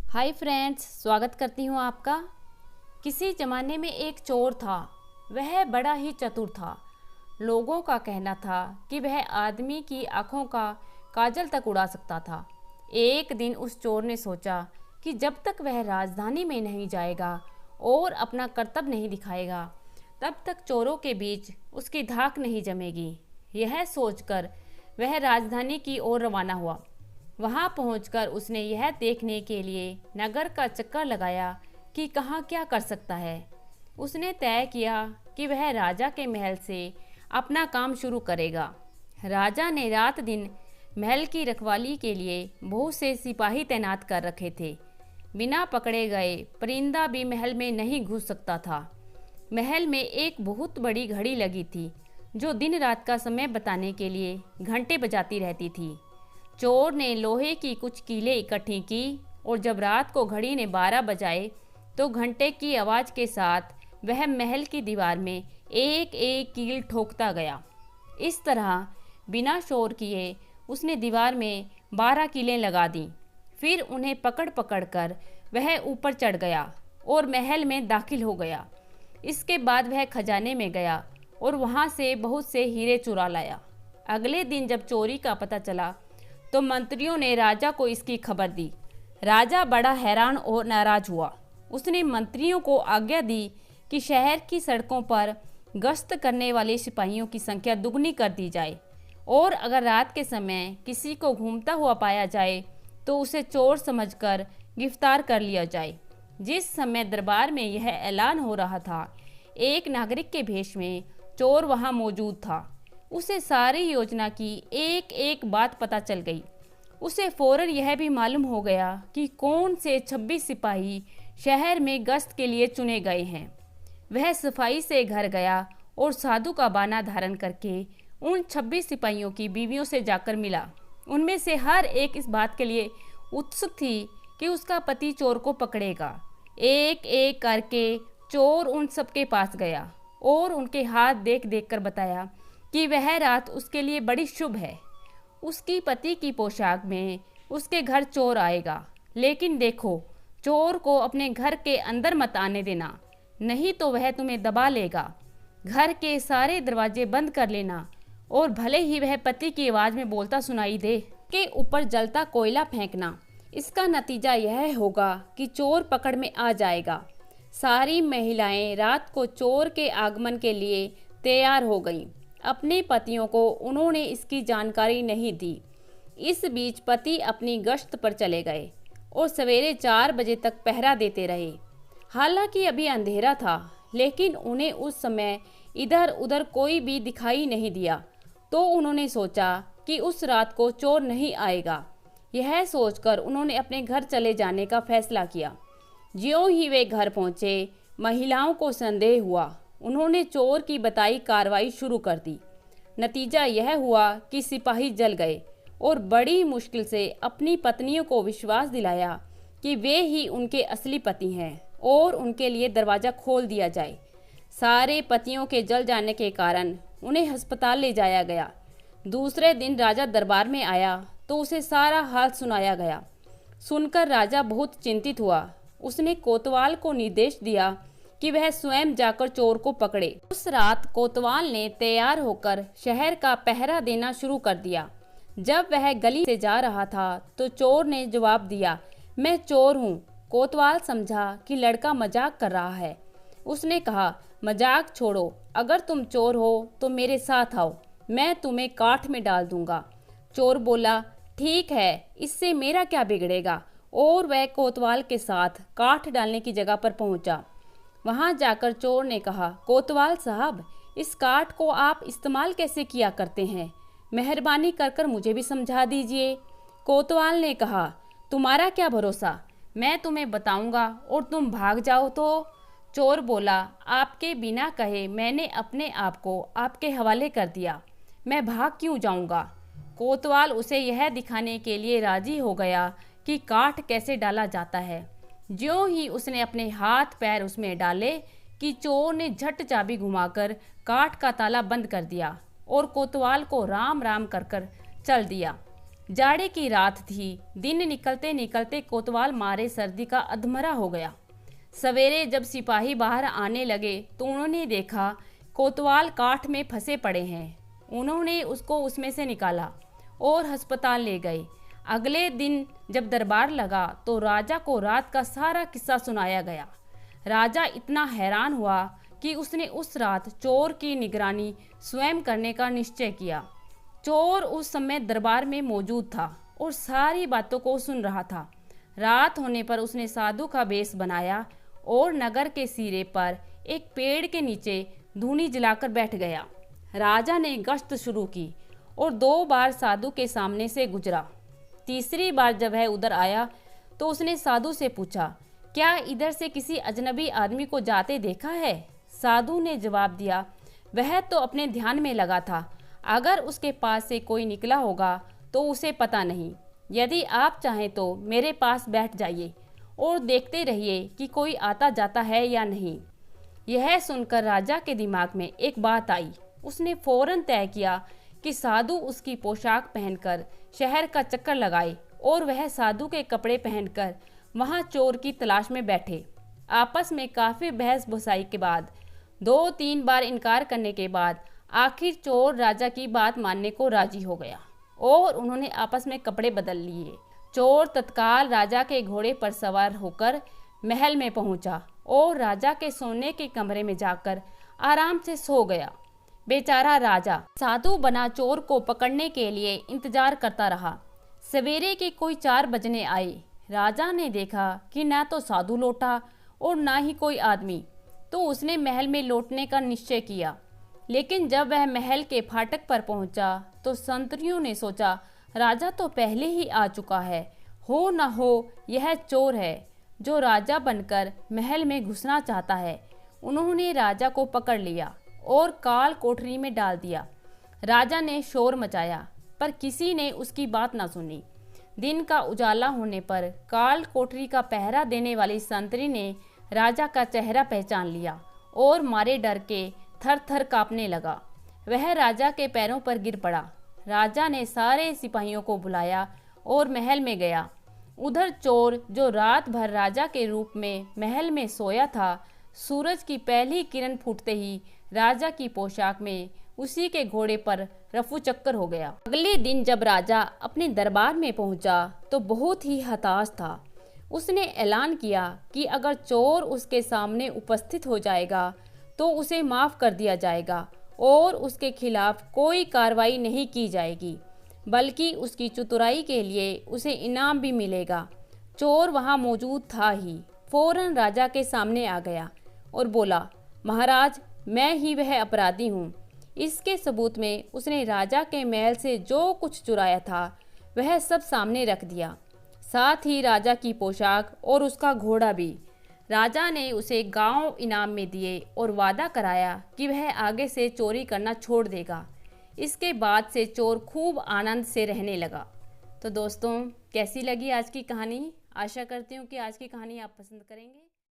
Hi friends, स्वागत करती हूँ आपका। किसी ज़माने में एक चोर था। वह बड़ा ही चतुर था। लोगों का कहना था कि वह आदमी की आँखों का काजल तक उड़ा सकता था। एक दिन उस चोर ने सोचा कि जब तक वह राजधानी में नहीं जाएगा और अपना करतब नहीं दिखाएगा, तब तक चोरों के बीच उसकी धाक नहीं जमेगी। यह सोचकर वह राजधानी की ओर रवाना हुआ। वहां पहुंचकर उसने यह देखने के लिए नगर का चक्कर लगाया कि कहाँ क्या कर सकता है। उसने तय किया कि वह राजा के महल से अपना काम शुरू करेगा। राजा ने रात दिन महल की रखवाली के लिए बहुत से सिपाही तैनात कर रखे थे। बिना पकड़े गए परिंदा भी महल में नहीं घुस सकता था। महल में एक बहुत बड़ी घड़ी लगी थी जो दिन रात का समय बताने के लिए घंटे बजाती रहती थी। चोर ने लोहे की कुछ कीलें इकट्ठी की और जब रात को घड़ी ने 12 बजाए तो घंटे की आवाज़ के साथ वह महल की दीवार में एक एक कील ठोकता गया। इस तरह बिना शोर किए उसने दीवार में 12 कीलें लगा दी। फिर उन्हें पकड़ पकड़ कर वह ऊपर चढ़ गया और महल में दाखिल हो गया। इसके बाद वह खजाने में गया और वहाँ से बहुत से हीरे चुरा लाया। अगले दिन जब चोरी का पता चला तो मंत्रियों ने राजा को इसकी खबर दी। राजा बड़ा हैरान और नाराज हुआ। उसने मंत्रियों को आज्ञा दी कि शहर की सड़कों पर गश्त करने वाले सिपाहियों की संख्या दुगनी कर दी जाए और अगर रात के समय किसी को घूमता हुआ पाया जाए तो उसे चोर समझकर गिरफ्तार कर लिया जाए। जिस समय दरबार में यह ऐलान हो रहा था, एक नागरिक के भेष में चोर वहां मौजूद था। उसे सारी योजना की एक एक बात पता चल गई। उसे फौरन यह भी मालूम हो गया कि कौन से 26 सिपाही शहर में गश्त के लिए चुने गए हैं। वह सफाई से घर गया और साधु का बाना धारण करके उन 26 सिपाहियों की बीवियों से जाकर मिला। उनमें से हर एक इस बात के लिए उत्सुक थी कि उसका पति चोर को पकड़ेगा। एक एक करके चोर उन सबके पास गया और उनके हाथ देख देख कर बताया कि वह रात उसके लिए बड़ी शुभ है। उसकी पति की पोशाक में उसके घर चोर आएगा, लेकिन देखो, चोर को अपने घर के अंदर मत आने देना, नहीं तो वह तुम्हें दबा लेगा। घर के सारे दरवाजे बंद कर लेना और भले ही वह पति की आवाज़ में बोलता सुनाई दे के ऊपर जलता कोयला फेंकना। इसका नतीजा यह होगा कि चोर पकड़ में आ जाएगा। सारी महिलाएं रात को चोर के आगमन के लिए तैयार हो गईं। अपने पतियों को उन्होंने इसकी जानकारी नहीं दी। इस बीच पति अपनी गश्त पर चले गए और सवेरे 4 बजे तक पहरा देते रहे। हालांकि अभी अंधेरा था, लेकिन उन्हें उस समय इधर उधर कोई भी दिखाई नहीं दिया। तो उन्होंने सोचा कि उस रात को चोर नहीं आएगा। यह सोचकर उन्होंने अपने घर चले जाने का फैसला किया। ज्यों ही वे घर पहुंचे, महिलाओं को संदेह हुआ। उन्होंने चोर की बताई कार्रवाई शुरू कर दी। नतीजा यह हुआ कि सिपाही जल गए और बड़ी मुश्किल से अपनी पत्नियों को विश्वास दिलाया कि वे ही उनके असली पति हैं और उनके लिए दरवाज़ा खोल दिया जाए। सारे पतियों के जल जाने के कारण उन्हें अस्पताल ले जाया गया। दूसरे दिन राजा दरबार में आया तो उसे सारा हाल सुनाया गया। सुनकर राजा बहुत चिंतित हुआ। उसने कोतवाल को निर्देश दिया कि वह स्वयं जाकर चोर को पकड़े। उस रात कोतवाल ने तैयार होकर शहर का पहरा देना शुरू कर दिया। जब वह गली से जा रहा था तो चोर ने जवाब दिया, मैं चोर हूँ। कोतवाल समझा कि लड़का मजाक कर रहा है। उसने कहा, मजाक छोड़ो, अगर तुम चोर हो तो मेरे साथ आओ, मैं तुम्हें काठ में डाल दूंगा। चोर बोला, ठीक है, इससे मेरा क्या बिगड़ेगा। और वह कोतवाल के साथ काठ डालने की जगह पर पहुंचा। वहां जाकर चोर ने कहा, कोतवाल साहब, इस काठ को आप इस्तेमाल कैसे किया करते हैं? मेहरबानी कर कर मुझे भी समझा दीजिए। कोतवाल ने कहा, तुम्हारा क्या भरोसा, मैं तुम्हें बताऊंगा और तुम भाग जाओ तो? चोर बोला, आपके बिना कहे मैंने अपने आप को आपके हवाले कर दिया, मैं भाग क्यों जाऊंगा? कोतवाल उसे यह दिखाने के लिए राजी हो गया कि काठ कैसे डाला जाता है। ज्यों ही उसने अपने हाथ पैर उसमें डाले कि चोर ने झट चाबी घुमाकर काठ का ताला बंद कर दिया और कोतवाल को राम राम कर कर चल दिया। जाड़े की रात थी। दिन निकलते निकलते कोतवाल मारे सर्दी का अधमरा हो गया। सवेरे जब सिपाही बाहर आने लगे तो उन्होंने देखा कोतवाल काठ में फंसे पड़े हैं। उन्होंने उसको उसमें से निकाला और अस्पताल ले गए। अगले दिन जब दरबार लगा तो राजा को रात का सारा किस्सा सुनाया गया। राजा इतना हैरान हुआ कि उसने उस रात चोर की निगरानी स्वयं करने का निश्चय किया। चोर उस समय दरबार में मौजूद था और सारी बातों को सुन रहा था। रात होने पर उसने साधु का वेश बनाया और नगर के सिरे पर एक पेड़ के नीचे धूनी जलाकर बैठ गया। राजा ने गश्त शुरू की और 2 बार साधु के सामने से गुजरा। तीसरी बार जब वह उधर आया तो उसने साधु से पूछा, क्या इधर से किसी अजनबी आदमी को जाते देखा है? साधु ने जवाब दिया, वह तो अपने ध्यान में लगा था। अगर उसके पास से कोई निकला होगा तो उसे पता नहीं। यदि आप चाहें तो मेरे पास बैठ जाइए और देखते रहिए कि कोई आता जाता है या नहीं। यह सुनकर राजा के दिमाग में एक बात आई। उसने फौरन तय किया कि साधु उसकी पोशाक पहनकर शहर का चक्कर लगाए और वह साधु के कपड़े पहनकर वहां चोर की तलाश में बैठे। आपस में काफ़ी बहस बुसाई के बाद 2-3 बार इनकार करने के बाद आखिर चोर राजा की बात मानने को राजी हो गया और उन्होंने आपस में कपड़े बदल लिए। चोर तत्काल राजा के घोड़े पर सवार होकर महल में पहुंचा और राजा के सोने के कमरे में जाकर आराम से सो गया। बेचारा राजा साधु बना चोर को पकड़ने के लिए इंतजार करता रहा। सवेरे के कोई 4 बजने आए। राजा ने देखा कि ना तो साधु लौटा और ना ही कोई आदमी, तो उसने महल में लौटने का निश्चय किया। लेकिन जब वह महल के फाटक पर पहुंचा तो संतरियों ने सोचा, राजा तो पहले ही आ चुका है, हो न हो यह चोर है जो राजा बनकर महल में घुसना चाहता है। उन्होंने राजा को पकड़ लिया और काल कोठरी में डाल दिया। राजा ने शोर मचाया पर किसी ने उसकी बात न सुनी। दिन का उजाला होने पर काल कोठरी का पहरा देने वाली संतरी ने राजा का चेहरा पहचान लिया और मारे डर के थर थर कांपने लगा। वह राजा के पैरों पर गिर पड़ा। राजा ने सारे सिपाहियों को बुलाया और महल में गया। उधर चोर जो रात भर राजा के रूप में महल में सोया था, सूरज की पहली किरण फूटते ही राजा की पोशाक में उसी के घोड़े पर रफू चक्कर हो गया। अगले दिन जब राजा अपने दरबार में पहुंचा तो बहुत ही हताश था। उसने ऐलान किया कि अगर चोर उसके सामने उपस्थित हो जाएगा तो उसे माफ़ कर दिया जाएगा और उसके खिलाफ कोई कार्रवाई नहीं की जाएगी, बल्कि उसकी चतुराई के लिए उसे इनाम भी मिलेगा। चोर वहाँ मौजूद था ही फौरन राजा के सामने आ गया और बोला, महाराज, मैं ही वह अपराधी हूँ। इसके सबूत में उसने राजा के महल से जो कुछ चुराया था वह सब सामने रख दिया, साथ ही राजा की पोशाक और उसका घोड़ा भी। राजा ने उसे गांव इनाम में दिए और वादा कराया कि वह आगे से चोरी करना छोड़ देगा। इसके बाद से चोर खूब आनंद से रहने लगा। तो दोस्तों, कैसी लगी आज की कहानी? आशा करती हूँ कि आज की कहानी आप पसंद करेंगे।